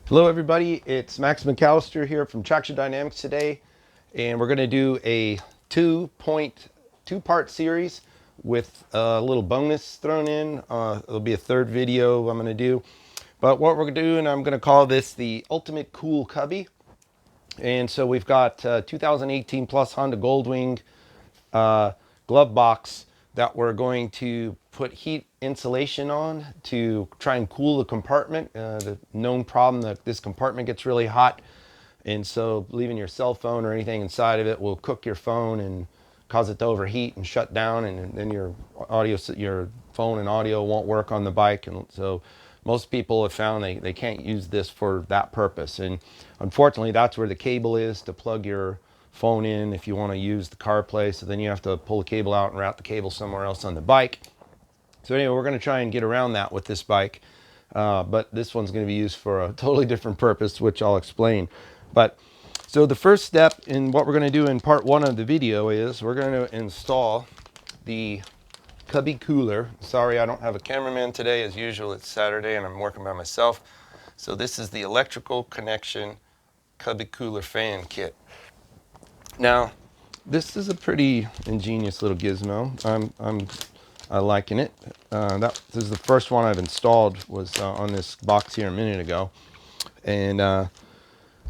Hello everybody, it's Max McAllister here from Traxxion Dynamics today, and we're going to do a two-part series with a little bonus thrown in. It'll be a third video I'm going to do, but what we're going to do, and I'm going to call this the Ultimate Cool Cubby. And so we've got 2018 plus Honda Goldwing glove box that we're going to put heat insulation on to try and cool the compartment. The known problem that this compartment gets really hot, and so leaving your cell phone or anything inside of it will cook your phone and cause it to overheat and shut down, and then your phone and audio won't work on the bike. And so most people have found they can't use this for that purpose, and unfortunately that's where the cable is to plug your phone in if you want to use the CarPlay. So then you have to pull the cable out and route the cable somewhere else on the bike. So anyway, we're going to try and get around that with this bike, but this one's going to be used for a totally different purpose, which I'll explain. But so the first step in what we're going to do in part one of the video is we're going to install the Cubby cooler. Sorry, I don't have a cameraman today. As usual, it's Saturday and I'm working by myself. So this is the electrical connection Cubby cooler fan kit. Now, this is a pretty ingenious little gizmo. I'm liking it. This is the first one I've installed, was on this box here a minute ago. And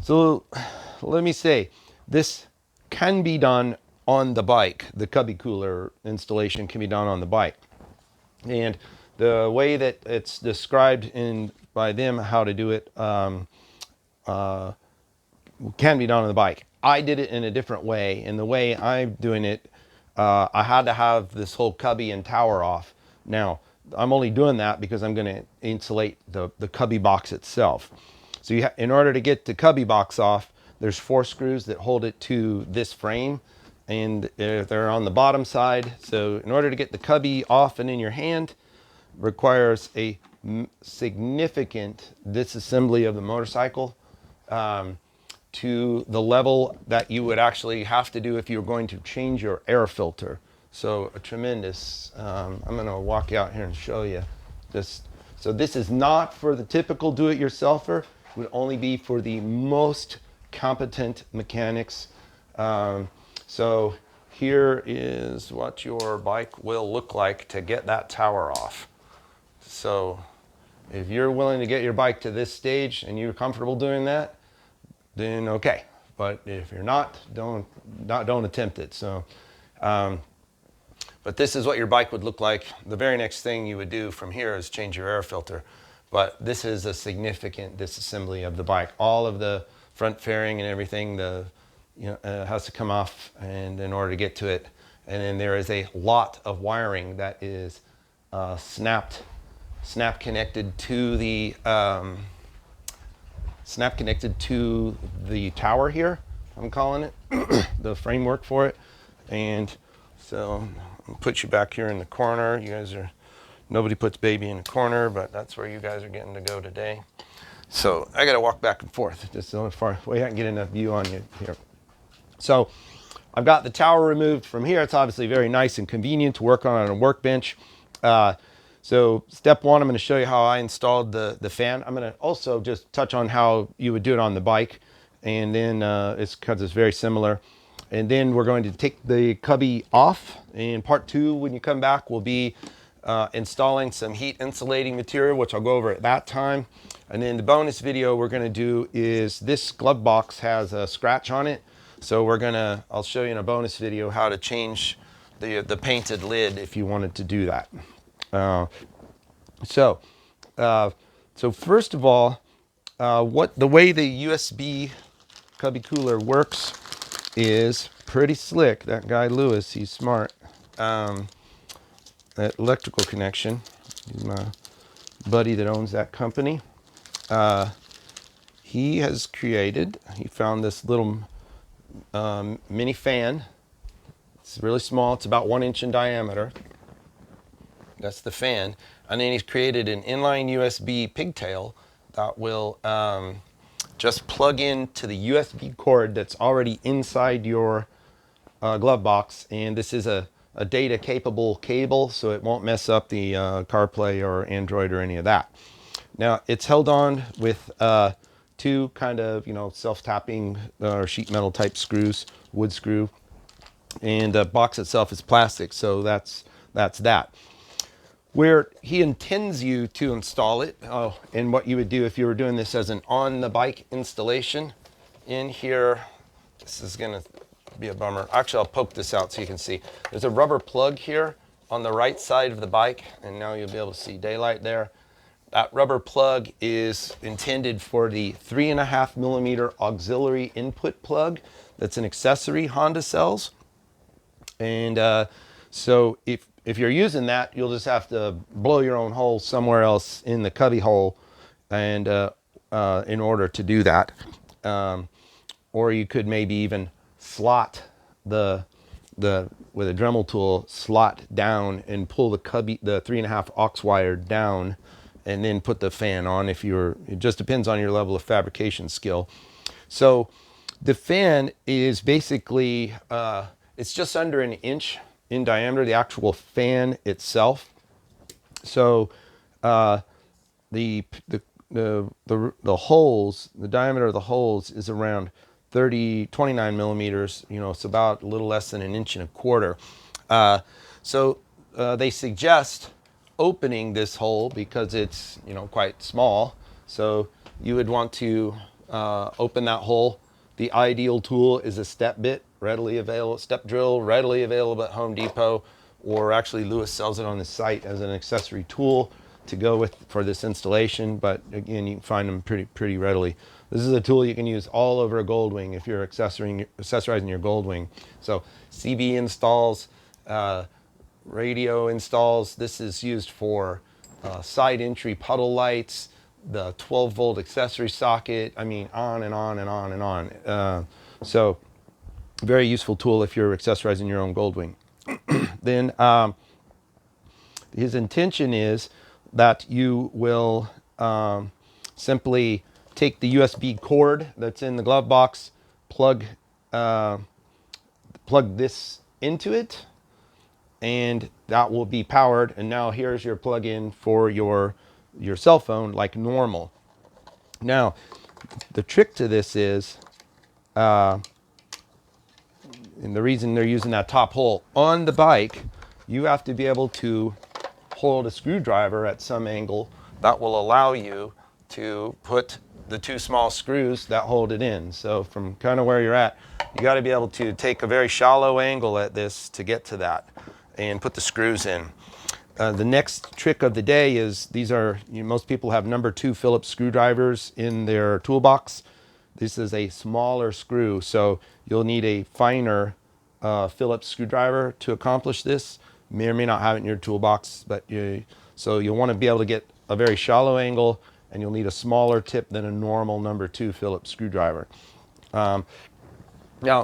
so let me say, this can be done on the bike. The Cubby cooler installation can be done on the bike. And the way that it's described by them how to do it can be done on the bike. I did it in a different way, and the way I'm doing it, I had to have this whole cubby and tower off. Now, I'm only doing that because I'm going to insulate the cubby box itself. So in order to get the cubby box off, there's 4 screws that hold it to this frame, and they're on the bottom side. So in order to get the cubby off and in your hand, requires a significant disassembly of the motorcycle. To the level that you would actually have to do if you were going to change your air filter. So a tremendous, I'm going to walk out here and show you this. So this is not for the typical do-it-yourselfer. It would only be for the most competent mechanics. So here is what your bike will look like to get that tower off. So if you're willing to get your bike to this stage and you're comfortable doing that, then okay. But if you're not, don't attempt it. So, but this is what your bike would look like. The very next thing you would do from here is change your air filter. But this is a significant disassembly of the bike. All of the front fairing and everything, has to come off, and in order to get to it, and then there is a lot of wiring that is snap connected to the tower here, I'm calling it, the framework for it. And so I'll put you back here in the corner. You guys nobody puts baby in the corner, but that's where you guys are getting to go today. So I got to walk back and forth. Just the only far way I can get enough view on you here. So I've got the tower removed from here. It's obviously very nice and convenient to work on a workbench. So step one, I'm going to show you how I installed the fan. I'm going to also just touch on how you would do it on the bike, and then because it's very similar. And then we're going to take the cubby off. In part two, when you come back, we'll be installing some heat insulating material, which I'll go over at that time. And then the bonus video we're going to do is, this glove box has a scratch on it. So I'll show you in a bonus video how to change the painted lid if you wanted to do that. So first of all, the way the USB cubby cooler works is pretty slick. That guy Lewis, he's smart. That electrical connection, he's my buddy that owns that company. He found this little mini fan. It's really small. It's about 1 inch in diameter. That's the fan. And then he's created an inline USB pigtail that will just plug into the USB cord that's already inside your glove box. And this is a data capable cable, so it won't mess up the CarPlay or Android or any of that. Now, it's held on with two kind of, you know, self-tapping or sheet metal type screws, wood screw, and the box itself is plastic. So that's that. Where he intends you to install it, and what you would do if you were doing this as an on the bike installation, in here, this is gonna be a bummer. Actually, I'll poke this out so you can see. There's a rubber plug here on the right side of the bike, and now you'll be able to see daylight there. That rubber plug is intended for the 3.5 millimeter auxiliary input plug. That's an accessory Honda sells. And so if you're using that, you'll just have to blow your own hole somewhere else in the cubby hole, and in order to do that. Or you could maybe even slot the with a Dremel tool, slot down and pull the 3.5 aux wire down, and then put the fan on. It just depends on your level of fabrication skill. So the fan is basically it's just under an inch in diameter, the actual fan itself. So the holes, the diameter of the holes is around 29 millimeters. You know, it's about a little less than 1.25 inches. So they suggest opening this hole because it's, you know, quite small. So you would want to open that hole. The ideal tool is a step bit, readily available, step drill, readily available at Home Depot, or actually Lewis sells it on the site as an accessory tool to go with for this installation. But again, you can find them pretty readily. This is a tool you can use all over a Goldwing if you're accessorizing your Goldwing. So CB installs, radio installs. This is used for side entry puddle lights, the 12-volt accessory socket. I mean, on and on and on and on. So very useful tool if you're accessorizing your own Goldwing. Then his intention is that you will simply take the USB cord that's in the glove box, plug this into it, and that will be powered. And now here's your plug-in for your cell phone like normal. Now, the trick to this is, and the reason they're using that top hole on the bike, you have to be able to hold a screwdriver at some angle that will allow you to put the two small screws that hold it in. So from kind of where you're at, you got to be able to take a very shallow angle at this to get to that and put the screws in. The next trick of the day is most people have number 2 Phillips screwdrivers in their toolbox. This is a smaller screw, so you'll need a finer Phillips screwdriver to accomplish this. May or may not have it in your toolbox, but so you'll want to be able to get a very shallow angle, and you'll need a smaller tip than a normal number 2 Phillips screwdriver. Now,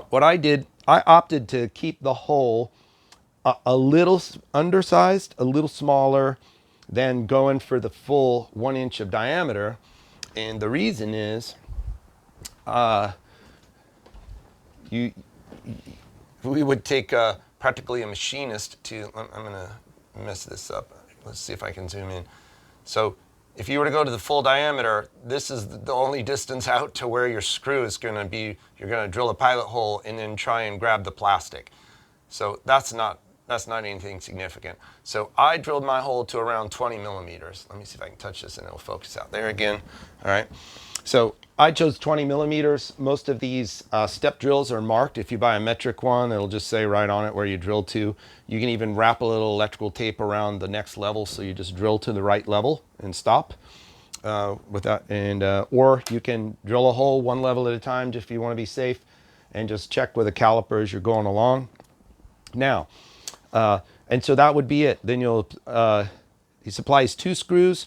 what I did, I opted to keep the hole a little undersized, a little smaller than going for the full 1 inch of diameter. And the reason is, we would take practically a machinist to, I'm gonna mess this up. Let's see if I can zoom in. So if you were to go to the full diameter, this is the only distance out to where your screw is gonna be. You're gonna drill a pilot hole and then try and grab the plastic. So that's not anything significant. So I drilled my hole to around 20 millimeters. Let me see if I can touch this and it'll focus out there again. All right. So I chose 20 millimeters. Most of these step drills are marked. If you buy a metric one, it'll just say right on it where you drill to. You can even wrap a little electrical tape around the next level, so you just drill to the right level and stop with that. And or you can drill a hole one level at a time, just if you want to be safe, and just check with a caliper as you're going along. Now, and so that would be it. Then he supplies 2 screws.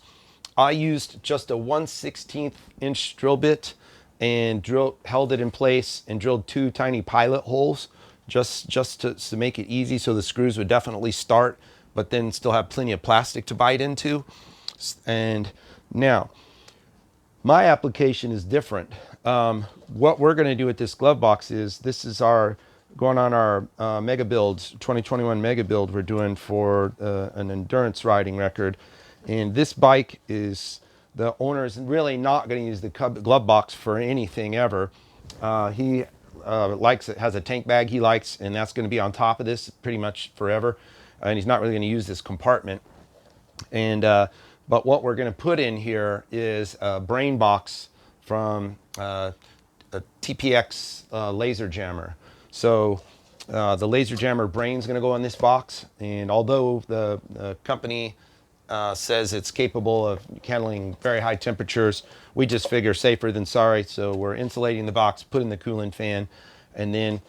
I used just a 1/16 inch drill bit and held it in place and drilled 2 tiny pilot holes just to make it easy, so the screws would definitely start, but then still have plenty of plastic to bite into. And now, my application is different. What we're going to do with this glove box is, this is going on our mega build, 2021 mega build we're doing for an endurance riding record. And this bike is the owner is really not going to use the glove box for anything ever. He likes it, has a tank bag he likes, and that's going to be on top of this pretty much forever. And he's not really going to use this compartment. And but what we're going to put in here is a brain box from a TPX laser jammer. So the laser jammer brain is going to go in this box, and although the company says it's capable of handling very high temperatures, we just figure safer than sorry. So we're insulating the box, putting the coolant fan, and then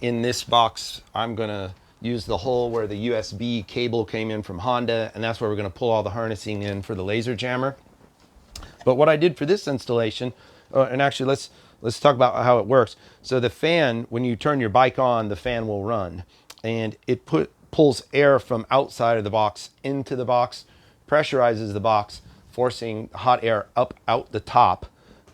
in this box, I'm going to use the hole where the USB cable came in from Honda, and that's where we're going to pull all the harnessing in for the laser jammer. But what I did for this installation, and actually let's talk about how it works. So the fan, when you turn your bike on, the fan will run, and it pulls air from outside of the box into the box, pressurizes the box, forcing hot air up out the top,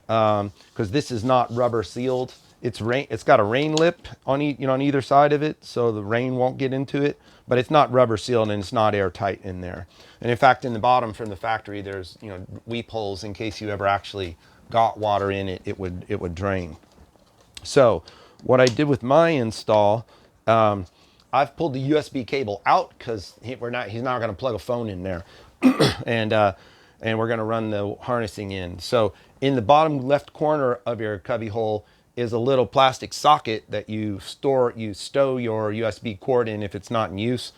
because this is not rubber sealed. It's got a rain lip on on either side of it, so the rain won't get into it. But it's not rubber sealed, and it's not airtight in there. And in fact, in the bottom from the factory, there's weep holes in case you ever actually got water in it. It would drain. So what I did with my install, I've pulled the USB cable out because he's not going to plug a phone in there, and we're going to run the harnessing in. So in the bottom left corner of your cubby hole is a little plastic socket that you stow your USB cord in if it's not in use.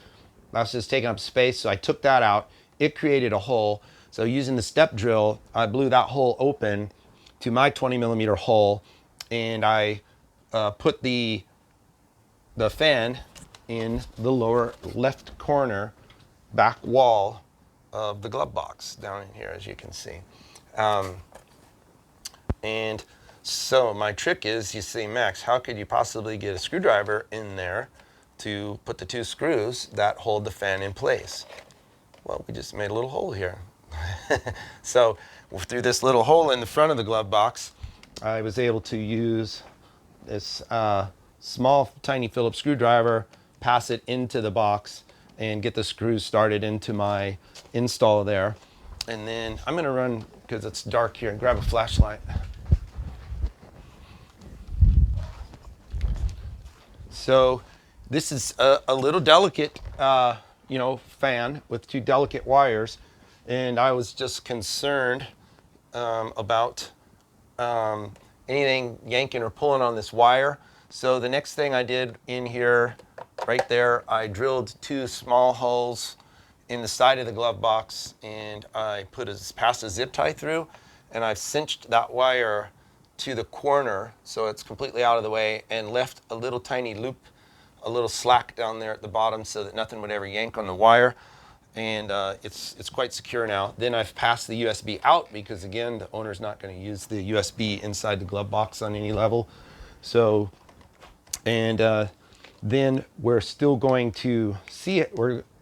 That's just taking up space, so I took that out. It created a hole. So using the step drill, I blew that hole open to my 20 millimeter hole, and I put the fan in the lower left corner back wall of the glove box down in here, as you can see. And so my trick is, you see, Max, how could you possibly get a screwdriver in there to put the two screws that hold the fan in place? Well, we just made a little hole here. So through this little hole in the front of the glove box, I was able to use this small, tiny Phillips screwdriver, pass it into the box, and get the screws started into my install there. And then I'm going to run, because it's dark here, and grab a flashlight. So this is a little delicate, fan with two delicate wires, and I was just concerned about anything yanking or pulling on this wire. So the next thing I did in here, right there, I drilled two small holes in the side of the glove box, and I passed a zip tie through, and I've cinched that wire to the corner so it's completely out of the way, and left a little tiny loop, a little slack down there at the bottom so that nothing would ever yank on the wire. And it's quite secure now. Then I've passed the USB out because, again, the owner's not going to use the USB inside the glove box on any level. So, and then we're still going to see it.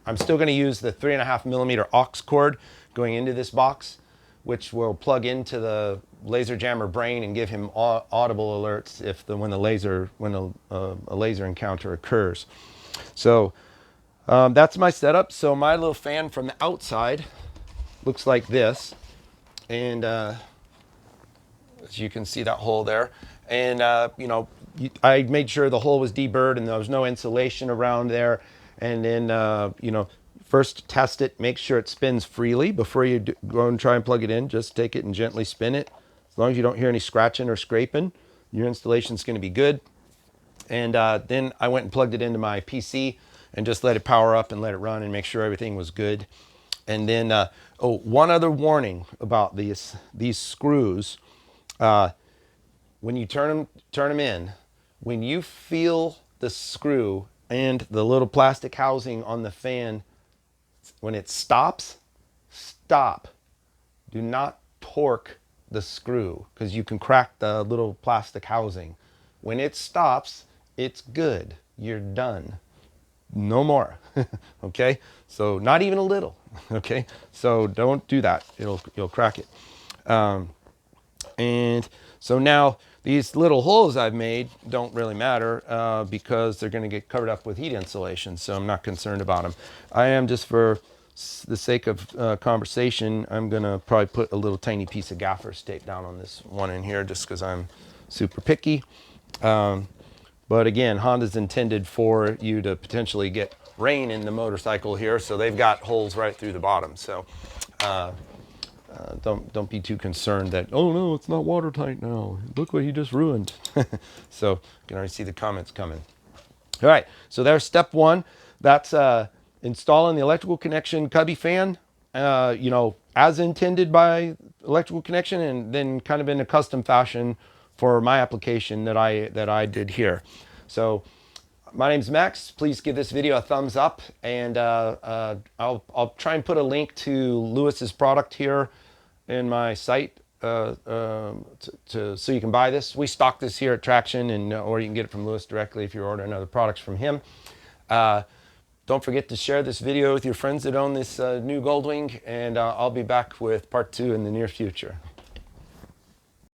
I'm still going to use the 3.5 millimeter aux cord going into this box, which will plug into the laser jammer brain and give him audible alerts when a laser encounter occurs. So that's my setup. So my little fan from the outside looks like this, and as you can see that hole there, and I made sure the hole was deburred and there was no insulation around there, and then first test it, make sure it spins freely before you go and try and plug it in. Just take it and gently spin it. As long as you don't hear any scratching or scraping, your installation's going to be good. And then I went and plugged it into my PC and just let it power up and let it run and make sure everything was good. And then, one other warning about these screws. When you turn them in, when you feel the screw and the little plastic housing on the fan, when it stops, stop. Do not torque the screw, because you can crack the little plastic housing. When it stops, it's good. You're done. No more. Okay? So not even a little. Okay? So don't do that. You'll crack it. And so now these little holes I've made don't really matter because they're going to get covered up with heat insulation, so I'm not concerned about them. I am, just for the sake of conversation, I'm going to probably put a little tiny piece of gaffer's tape down on this one in here just because I'm super picky. But again, Honda's intended for you to potentially get rain in the motorcycle here, so they've got holes right through the bottom. So don't be too concerned that, oh no, it's not watertight now. Look what he just ruined. So you can already see the comments coming. All right, so there's step one. That's installing the electrical connection cubby fan, you know, as intended by electrical connection, and then kind of in a custom fashion for my application that I did here. So my name's Max. Please give this video a thumbs up, and I'll try and put a link to Lewis's product here in my site so you can buy this. We stock this here at Traxxion, and or you can get it from Lewis directly if you're ordering other products from him. Don't forget to share this video with your friends that own this new Goldwing, and I'll be back with part 2 in the near future.